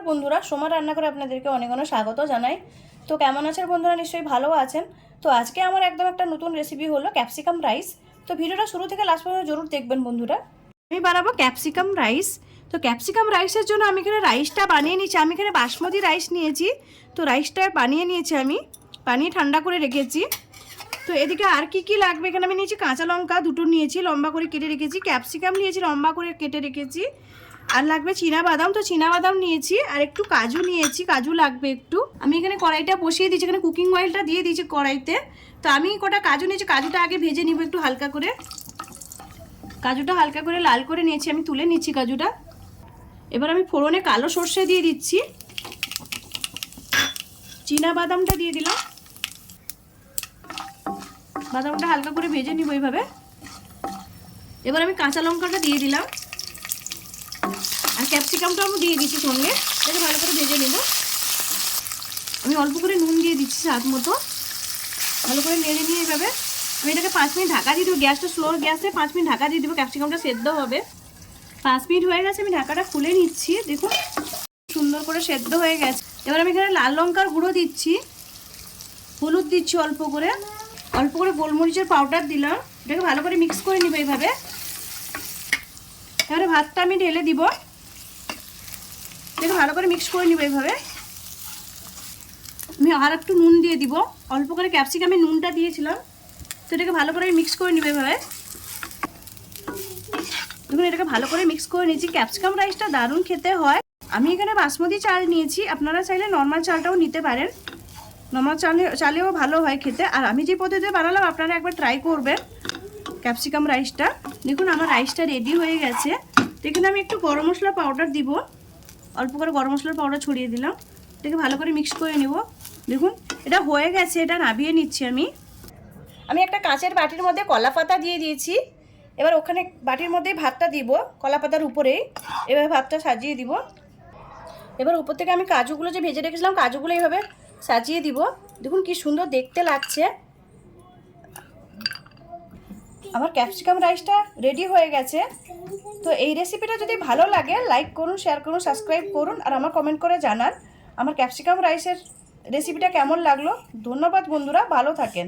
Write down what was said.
বন্ধুরা, সোমা রান্না করে আপনাদেরকে অনেক অনেক স্বাগত জানাই। তো কেমন আছেন বন্ধুরা? নিশ্চয়ই ভালো আছেন। তো আজকে আমার একদম একটা নতুন রেসিপি হলো ক্যাপসিকাম রাইস। তো ভিডিওটা শুরু থেকে লাস্ট পর্যন্ত জরুর দেখবেন বন্ধুরা। আমি বানাবো ক্যাপসিকাম রাইস। তো ক্যাপসিকাম রাইসের জন্য আমি এখানে রাইসটা বানিয়ে নিয়েছি। আমি এখানে বাসমতি রাইস নিয়েছি। তো রাইসটা বানিয়ে নিয়েছি, আমি বানিয়ে ঠান্ডা করে রেখেছি। তো এদিকে আর কি লাগবে, এখানে আমি নিয়েছি কাঁচা লঙ্কা দুটো নিয়েছি, লম্বা করে কেটে রেখেছি। ক্যাপসিকাম নিয়েছি, লম্বা করে কেটে রেখেছি। আর লাগবে বাদাম, তো বাদাম নিয়েছি। আর একটু কাজু নিয়েছি, কাজু লাগবে একটু। আমি এখানে কড়াইটা বসিয়ে দিয়েছি, এখানে কুকিং অয়েলটা দিয়ে দিয়েছি কড়াইতে। তো আমি কটা কাজু নিয়েছি, কাজুটা আগে ভেজে নিব একটু হালকা করে। কাজুটা হালকা করে লাল করে নিয়েছি, আমি তুলে নিচ্ছি কাজুটা। এবার আমি ফোড়নে কালো সর্ষে দিয়ে দিচ্ছি, বাদামটা দিয়ে দিলাম। বাদামটা হালকা করে ভেজে নিব এইভাবে। এবার আমি কাঁচা লঙ্কাটা দিয়ে দিলাম, আর ক্যাপসিকামটাও আমি দিয়ে দিচ্ছি সঙ্গে। এটাকে ভালো করে ভেজে নেব। আমি অল্প করে নুন দিয়ে দিচ্ছি স্বাদ মতো। ভালো করে নেড়ে নিয়ে এইভাবে আমি এটাকে 5 মিনিট ঢাকা দিয়ে দেবো। গ্যাসটা স্লো গ্যাসে 5 মিনিট ঢাকা দিয়ে দেবো, ক্যাপসিকামটা সেদ্ধ হবে। 5 মিনিট হয়ে গেছে, আমি ঢাকাটা খুলে নিচ্ছি। দেখুন সুন্দর করে সেদ্ধ হয়ে গেছে। এবার আমি এখানে লাল লঙ্কার গুঁড়ো দিচ্ছি, হলুদ দিচ্ছি অল্প করে গোলমরিচের পাউডার দিলাম। এটাকে ভালো করে মিক্স করে নিব এইভাবে। এবারে ভাতটা আমি ঢেলে দিব, এটাকে ভালো করে মিক্স করে নিব এইভাবে। আমি আর একটু নুন দিয়ে দিব, অল্প করে ক্যাপসিকামে নুনটা দিয়েছিলাম। তো এটাকে ভালো করে মিক্স করে নিব এইভাবে। দেখুন এটাকে ভালো করে মিক্স করে নিয়েছি। ক্যাপসিকাম রাইসটা দারুণ খেতে হয়। আমি এখানে বাসমতি চাল নিয়েছি, আপনারা চাইলে নর্মাল চালটাও নিতে পারেন। নর্মাল চালেও ভালো হয় খেতে। আর আমি যে পদ্ধতিতে বানালাম আপনারা একবার ট্রাই করবেন ক্যাপসিকাম রাইসটা। দেখুন আমার রাইসটা রেডি হয়ে গেছে। এখানে আমি একটু গরম মশলা পাউডার দিব, অল্প করে গরম মশলার পাউডার ছড়িয়ে দিলাম। এটাকে ভালো করে মিক্স করে নেব। দেখুন এটা হয়ে গেছে, এটা নামিয়ে নিচ্ছি আমি একটা কাঁচের বাটির মধ্যে কলা পাতা দিয়ে দিয়েছি। এবার ওখানে বাটির মধ্যেই ভাতটা দিব, কলা পাতার উপরেই এভাবে ভাতটা সাজিয়ে দিব। এবার উপর থেকে আমি কাজুগুলো যে ভেজে রেখেছিলাম কাজুগুলো এইভাবে সাজিয়ে দিব। দেখুন কি সুন্দর দেখতে লাগছে। আমার ক্যাপসিকাম রাইসটা রেডি হয়ে গেছে। তো এই রেসিপিটা যদি ভালো লাগে লাইক করুন, শেয়ার করুন, সাবস্ক্রাইব করুন, আর আমার কমেন্ট করে জানান আমার ক্যাপসিকাম রাইসের রেসিপিটা কেমন লাগলো। ধন্যবাদ বন্ধুরা, ভালো থাকেন।